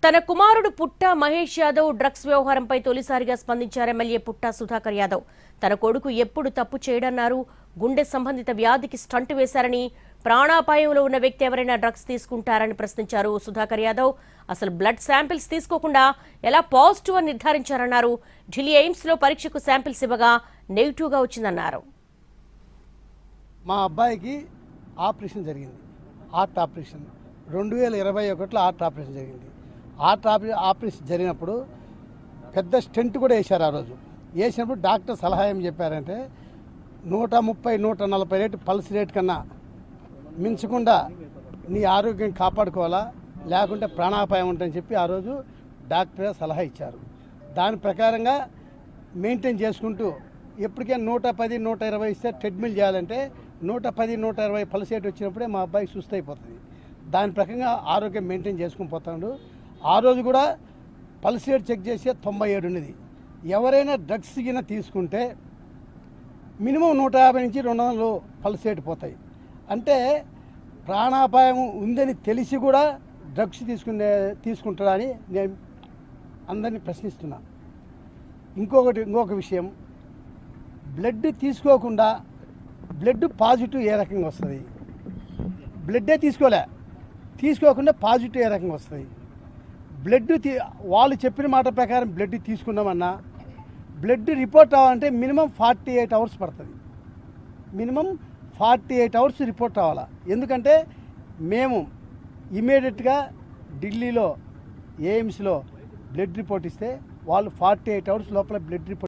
తన కుమారుడు పుట్టా మహేష్ యాదవ్ డ్రగ్స్ వ్యవహారంపై తొలిసారిగా స్పందించారు ఎమ్మెల్యే పుట్టా సుధాకర్ యాదవ్. తన కొడుకు ఎప్పుడు తప్పు చేయడన్నారు, గుండె సంబంధిత వ్యాధికి స్టంట్ వేశారని, ప్రాణాపాయంలో ఉన్న వ్యక్తి ఎవరైనా డ్రగ్స్ తీసుకుంటారని ప్రశ్నించారు సుధాకర్ యాదవ్. అసలు బ్లడ్ శాంపిల్స్ తీసుకోకుండా ఎలా పాజిటివ్ అని నిర్ధారించారన్నారు. ఢిల్లీ ఎయిమ్స్ లో పరీక్షకు శాంపిల్స్ ఇవ్వగా నెగిటివ్ గా వచ్చిందన్నారు. మా అబ్బాయికి ఆపరేషన్ జరిగింది, హార్ట్ ఆపరేషన్ 2021లో హార్ట్ ఆపరేషన్ జరిగింది. హార్ట్ ఆపరేషన్ జరిగినప్పుడు పెద్ద స్టెంట్ కూడా వేశారు. ఆ రోజు వేసినప్పుడు డాక్టర్ సలహా ఏం చెప్పారంటే 130-140 రేటు పల్స్ రేట్ కన్నా మించకుండా నీ ఆరోగ్యం కాపాడుకోవాలా, లేకుంటే ప్రాణాపాయం ఉంటుందని చెప్పి ఆ రోజు డాక్టర్ సలహా ఇచ్చారు. దాని ప్రకారంగా మెయింటైన్ చేసుకుంటూ ఎప్పటికైనా 110-120 ఇస్తే ట్రెడ్మిల్ చేయాలంటే 110-120 పల్స్ రేట్ వచ్చినప్పుడే మా అబ్బాయికి సుస్థ అయిపోతుంది. దాని ప్రకారంగా ఆరోగ్యం మెయింటైన్ చేసుకుని పోతాడు. ఆ రోజు కూడా పల్స్ రేట్ చెక్ చేసే 97 ఉన్నది. ఎవరైనా డ్రగ్స్ గిన తీసుకుంటే మినిమం 150 నుంచి 200 పల్స్ రేట్ పోతాయి. అంటే ప్రాణాపాయం ఉందని తెలిసి కూడా డ్రగ్స్ తీసుకుంటారా అని నేను అందరినీ ప్రశ్నిస్తున్నా. ఇంకొక విషయం, బ్లడ్ తీసుకోకుండా బ్లడ్ పాజిటివ్ ఏ రకంగా వస్తుంది? బ్లడ్డే తీసుకోకుండా పాజిటివ్ ఏ రకంగా వస్తుంది? బ్లడ్ వాళ్ళు చెప్పిన మాట ప్రకారం బ్లడ్ తీసుకున్నామన్నా బ్లడ్ రిపోర్ట్ అవ్వాలంటే మినిమం 48 అవర్స్ పడుతుంది. మినిమం 48 అవర్స్ రిపోర్ట్ అవ్వాలా. ఎందుకంటే మేము ఇమీడియట్గా ఢిల్లీలో ఎయిమ్స్లో బ్లడ్ రిపోర్ట్ ఇస్తే వాళ్ళు 48 అవర్స్ లోపల బ్లడ్ రిపోర్ట్